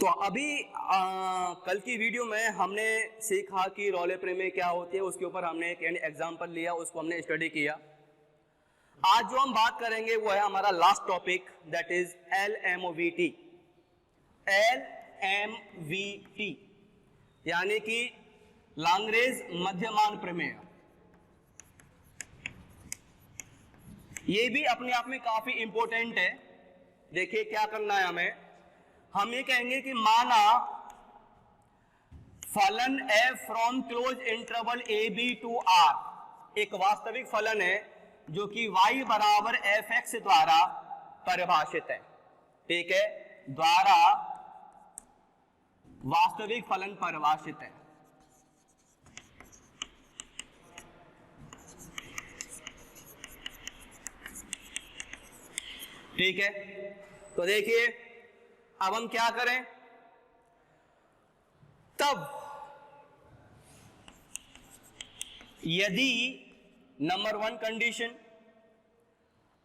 तो अभी कल की वीडियो में हमने सीखा कि रोले प्रमेय क्या होती है, उसके ऊपर हमने एक एग्जांपल लिया, उसको हमने स्टडी किया। आज जो हम बात करेंगे वो है हमारा last topic, that is LMVT। LMVT यानी कि लाग्रेंज मध्यमान प्रमेय। ये भी अपने आप में काफी इंपॉर्टेंट है। देखिए क्या करना है हमें, हम ये कहेंगे कि माना फलन f from close interval AB to R एक वास्तविक फलन है जो कि y बराबर fx द्वारा परिभाषित है। ठीक है, द्वारा वास्तविक फलन परिभाषित है। ठीक है, तो देखिए अब हम क्या करें, तब यदि नंबर 1 कंडीशन,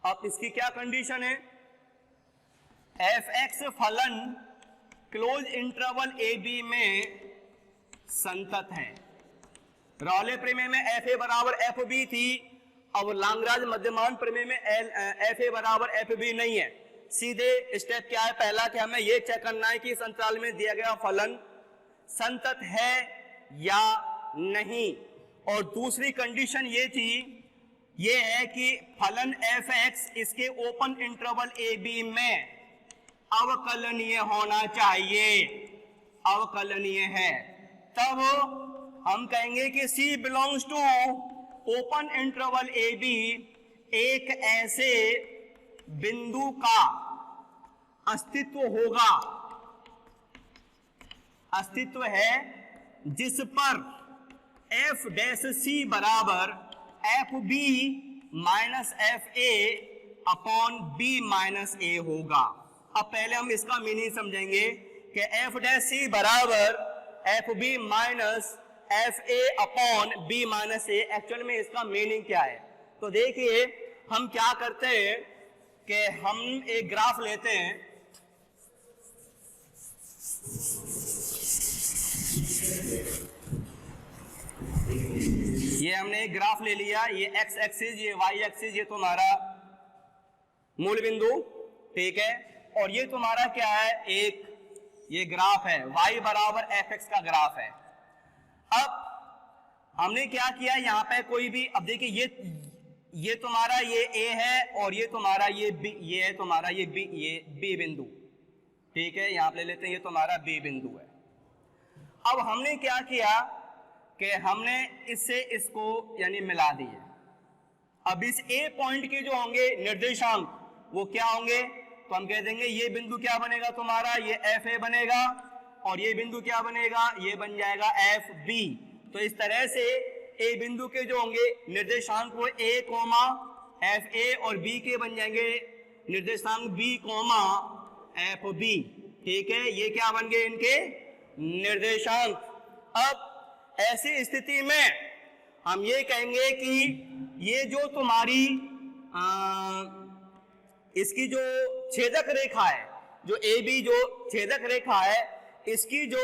अब इसकी क्या कंडीशन है, fx फलन क्लोज इंटरवल AB में संतत है। रोले प्रमेय में fa बराबर fb थी, अब लाग्रांज मध्यमान प्रमेय में fa बराबर fb नहीं है। सीधे स्टेप क्या है, पहला कि हमें यह चेक करना है कि इस अंतराल में दिया गया फलन संतत है या नहीं। और दूसरी कंडीशन ये थी, ये है कि फलन fx इसके ओपन इंटरवल AB में अवकलनीय होना चाहिए, अवकलनीय है। तब हम कहेंगे कि C belongs to open interval AB एक ऐसे बिंदु का अस्तित्व होगा, अस्तित्व है जिस पर f डैश C बराबर fb minus fa upon b minus a होगा। अब पहले हम इसका मीनिंग समझेंगे कि f डैश C बराबर fb minus fa upon b minus a, actual में इसका मीनिंग क्या है। तो देखिए हम क्या करते हैं कि हम एक ग्राफ लेते हैं, ये हमने एक ग्राफ ले लिया, ये x एक्सिस, ये y एक्सिस, ये तुम्हारा मूल बिंदु। ठीक है, और ये तुम्हारा क्या है, एक ये ग्राफ है, y बराबर fx का ग्राफ है। अब हमने क्या किया, यहाँ पे कोई भी, अब देखिए ये तुम्हारा ये A है और ये तुम्हारा ये B, ये है तुम्हारा ये B बिंदु। ठीक है, यहाँ पे ले लेते हैं, ये तुम्हारा B बिंदु है। अब हमने क्या किया कि हमने इससे इसको यानी मिला दिए। अब इस A पॉइंट के जो होंगे निर्देशांक वो क्या होंगे, तो हम कह देंगे ये बिंदु क्या बनेगा तुम्हारा, ये FA बनेगा, और ये बिंदु क्या बनेगा, ये बन जाएगा FB। तो इस तरह से A बिंदु के जो होंगे निर्देशांक वो A कोमा FA और B के बन जाएंगे निर्देशांक B कोमा FB। ठीक है, ये क्या बन गए इनके निर्देशांक। अब ऐसी स्थिति में हम ये कहेंगे कि ये जो तुम्हारी इसकी जो छेदक रेखा है, जो AB जो छेदक रेखा है, इसकी जो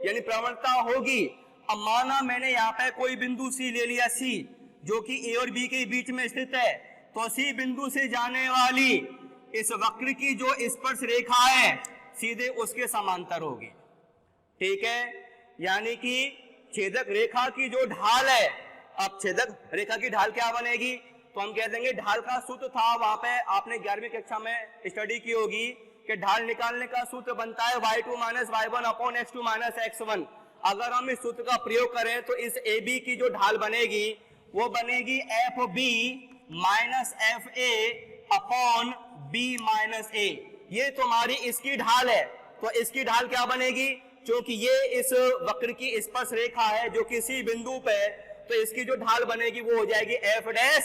यानी प्रवणता होगी, अब माना मैंने यहाँ पे कोई बिंदु C ले लिया, C जो कि A और B के बीच में स्थित है, तो C बिंदु से जाने वाली इस वक्र की जो स्पर्श रेखा है सीधे उसके समांतर होगी। ठीक है, यानी कि छेदक रेखा की जो ढाल है, अब छेदक रेखा की ढाल क्या बनेगी, तो हम कह देंगे ढाल का सूत्र था, वहां पे आपने 11वीं कक्षा में स्टडी की होगी कि ढाल निकालने का सूत्र बनता है y2 minus y1 upon x2 minus x1। अगर हम इस सूत्र का प्रयोग करें तो इस AB की जो ढाल बनेगी वो बनेगी fb minus fa upon b minus a। ये तुम्हारी इसकी ढाल है, तो इसकी ढाल क्या बनेगी, क्योंकि ये इस वक्र की स्पर्श रेखा है जो किसी बिंदु पे, तो इसकी जो ढाल बनेगी वो हो जाएगी f डैश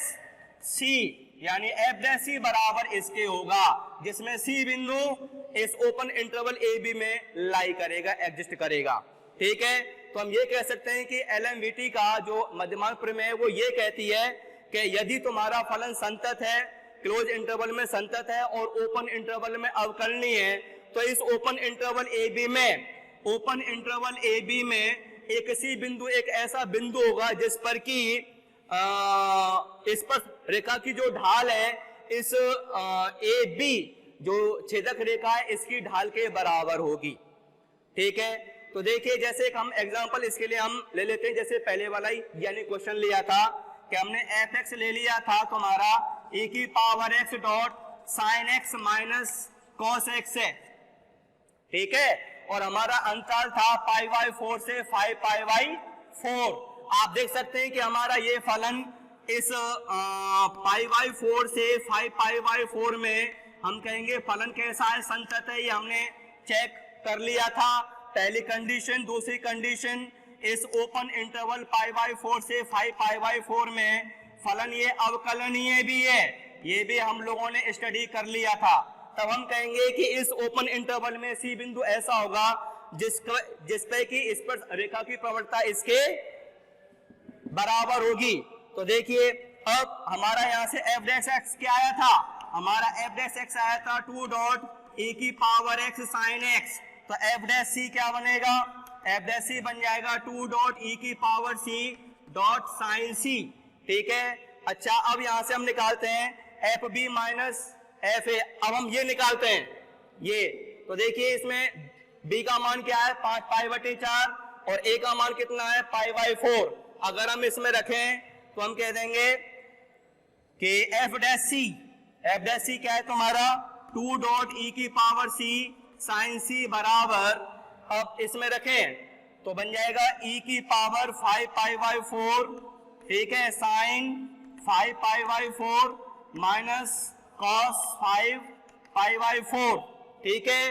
C, यानी f डैश C बराबर इसके होगा, जिसमें C बिंदु इस ओपन इंटरवल AB में लाई करेगा, एग्जिस्ट करेगा। ठीक है, तो हम ये कह सकते हैं कि LMVT का जो मध्यमान प्रमेय है वो ये कहती है कि यदि तुम्हारा फलन संतत है, क्लोज इंटरवल में संतत है और ओपन इंटरवल में अवकलनीय है, तो इस ओपन इंटरवल ए बी में एक सी बिंदु, एक ऐसा बिंदु होगा जिस पर कि इस पर रेखा की जो ढाल है इस ए बी जो छेदक रेखा है इसकी ढाल के बराबर होगी। ठीक है, तो देखिए जैसे एक हम एग्जांपल इसके लिए हम ले लेते हैं, जैसे पहले वाला ही यानी क्वेश्चन लिया था कि हमने एफ एक्स ले लिया था तुम्हारा e की power x dot sine x minus cos x है। ठीक है, और हमारा अंतराल था पाई बाई 4 से 5 पाई बाई 4। आप देख सकते हैं कि हमारा ये फलन इस पाई बाई 4 से 5 पाई बाई 4 में हम कहेंगे फलन कैसा है, संतत है, ये हमने चेक कर लिया था। पहली कंडीशन। दूसरी कंडीशन, इस ओपन इंटरवल पाई बाई 4 से 5 पाई बाई 4 में फलन ये अवकलनीय भी है, ये भी हम लोगों ने स्टडी कर लिया था। तब हम कहेंगे कि इस ओपन इंटरवल में सी बिंदु ऐसा होगा जिस पे कि इस पर रेखा की प्रवणता इसके बराबर होगी। तो देखिए अब हमारा यहाँ से एफ डैश एक्स क्या आया था, हमारा एफ डैश एक्स आया था 2 डॉट e की पावर x साइन x। तो एफ डैश सी क्या बनेगा, एफ डैश सी बन जाएगा 2 डॉट e की power c dot sine c। ठीक है, अच्छा अब यहां से हम निकालते हैं f B minus F a. अब हम ये निकालते हैं ये, तो देखिए इसमें b का मान क्या है 5 पाई बटे 4 और a का मान कितना है पाई बाई 4। अगर हम इसमें रखें तो हम कह देंगे कि एफ डैश सी क्या है तुम्हारा 2 डॉट e की पावर c साइन c बराबर, अब इसमें रखें तो बन जाएगा e की पावर 5 पाई बाई 4, ठीक है, sine 5 pi by 4 minus cos 5 pi by 4। ठीक है,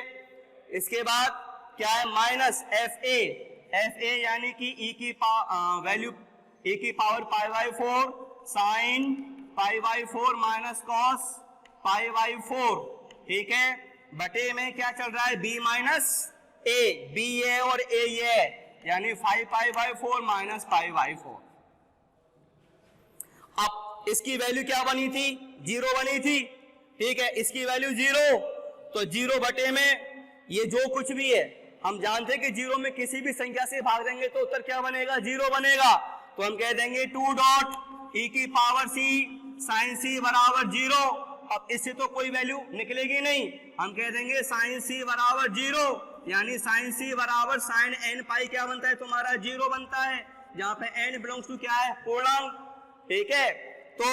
इसके बाद क्या है माइनस एफ ए यानी कि e की वैल्यू e की power pi by 4 sine pi by 4 minus cos pi by 4। ठीक है, बटे में क्या चल रहा है b माइनस a, b ये और a ये, यानी 5 pi by 4 minus pi by 4। अब इसकी वैल्यू क्या बनी थी, 0 बनी थी। ठीक है, इसकी वैल्यू 0, तो 0 बटे में ये जो कुछ भी है, हम जानते हैं कि 0 में किसी भी संख्या से भाग देंगे तो उत्तर क्या बनेगा, 0 बनेगा। तो हम कह देंगे 2 डॉट e की पावर c साइन c बराबर 0। अब इससे तो कोई वैल्यू निकलेगी नहीं, हम कह देंगे साइन c बराबर 0, यानी साइन c बराबर साइन n पाई क्या बनता है तुम्हारा 0 बनता है, जहां पे n बिलोंग्स टू क्या है पूर्णांक। ठीक है, तो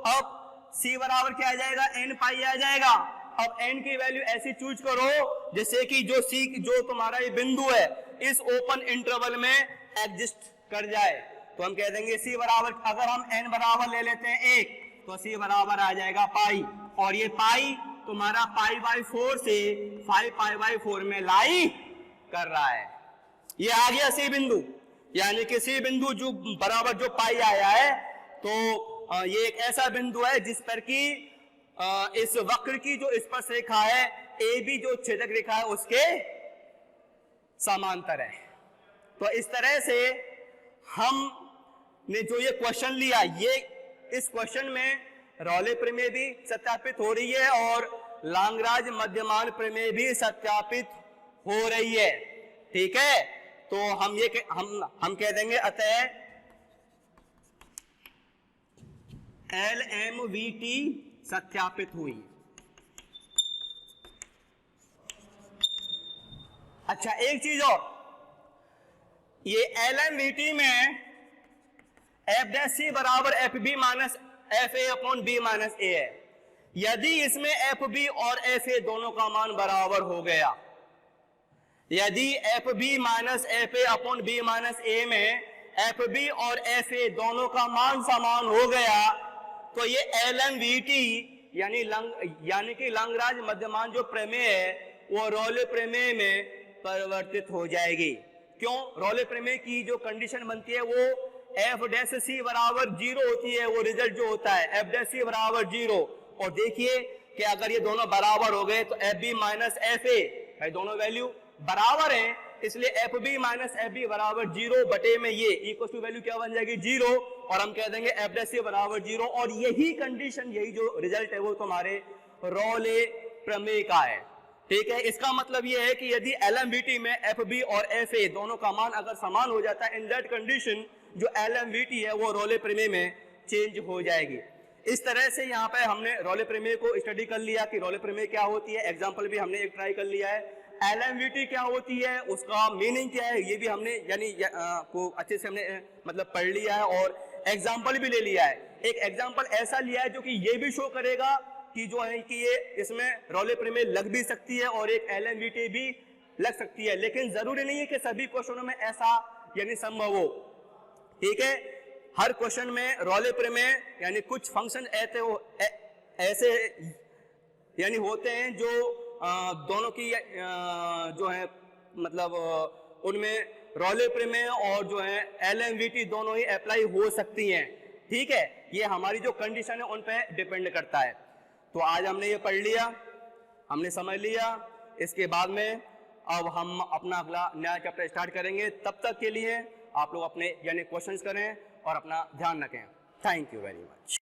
अब c बराबर क्या आ जाएगा n पाई आ जाएगा। अब n की वैल्यू ऐसी चूज करो जैसे कि जो c जो तुम्हारा ये बिंदु है इस ओपन इंटरवल में एग्जिस्ट कर जाए। तो हम कह देंगे c बराबर, अगर हम n बराबर ले लेते हैं 1 तो c बराबर आ जाएगा पाई, और ये पाई तुम्हारा पाई बाई 4 से 5 पाई बाई 4 में लाई कर रहा है। ये आ गया सी बिंदु, यानी कि सी बिंदु जो बराबर जो पाई आया है, तो ये एक ऐसा बिंदु है जिस पर कि इस वक्र की जो स्पर्श रेखा है ए बी जो छेदक रेखा है उसके समांतर है। तो इस तरह से हमने जो ये क्वेश्चन लिया, ये इस क्वेश्चन में रॉले प्रमेय भी सत्यापित हो रही है और लांगराज मध्यमान प्रमेय भी सत्यापित हो रही है। ठीक है, तो हम कह देंगे अतः LMVT सत्यापित हुई। अच्छा एक चीज और, ये LMVT में एफ डैश सी बराबर F B minus F A upon B minus A है। यदि इसमें एफ बी और एफ ए दोनों का मान बराबर हो गया, यदि F B minus F A upon B minus A में एफ बी और एफ ए दोनों का मान समान हो गया, तो ये LMVT यानी कि लांगराज मध्यमान जो प्रमेय है वो रॉले प्रमेय में परिवर्तित हो जाएगी। क्यों, रॉले प्रमेय की जो कंडीशन बनती है वो एफ डैश सी बराबर 0 होती है, वो रिजल्ट जो होता है एफ डैश सी बराबर 0। और देखिए कि अगर ये दोनों बराबर हो गए तो f B minus F A दोनों वैल्यू बराबर हैं, इसलिए f B minus f b बराबर 0 बटे में ये इक्वल टू वैल्यू क्या बन जाएगी 0, और हम कह देंगे एफ डैश सी बराबर 0। और यही कंडीशन, यही जो रिजल्ट है वो तुम्हारे रॉले प्रमेय का है। ठीक है, इसका मतलब ये है कि यदि LMVT में FB और FA दोनों का मान अगर समान हो जाता है, इन दैट कंडीशन जो LMVT है वो रोले प्रमेय में चेंज हो जाएगी। इस तरह से यहाँ पे हमने रोले प्रमेय को स्टडी कर लिया कि रोले प्रमेय क्या होती है, एग्जाम्पल भी हमने एक ट्राई कर लिया है। LMVT क्या होती है, उसका मीनिंग क्या है, ये भी हमने यानी को अच्छे से हमने मतलब पढ़ लिया है और एग्जाम्पल भी ले लिया है। एक एग्जाम्पल ऐसा लिया है जो कि ये भी शो करेगा कि जो है कि ये इसमें रोले प्रमेय लग भी सकती है और एक LMVT भी लग सकती है, लेकिन जरूरी नहीं है कि सभी क्वेश्चनों में ऐसा यानी संभव हो। ठीक है, हर क्वेश्चन में रोले प्रमेय यानी कुछ फंक्शन ऐसे यानी होते हैं जो दोनों की जो है मतलब उनमें रोले प्रमेय और जो है LMVT दोनों ही अप्लाई हो सकती हैं। ठीक है, ये हमारी जो कंडीशन है उन पे डिपेंड करता है। तो आज हमने ये पढ़ लिया, हमने समझ लिया। इसके बाद में अब हम अपना अगला नया चैप्टर स्टार्ट करेंगे। तब तक के लिए आप लोग अपने यानी क्वेश्चंस करें और अपना ध्यान रखें। Thank you very much.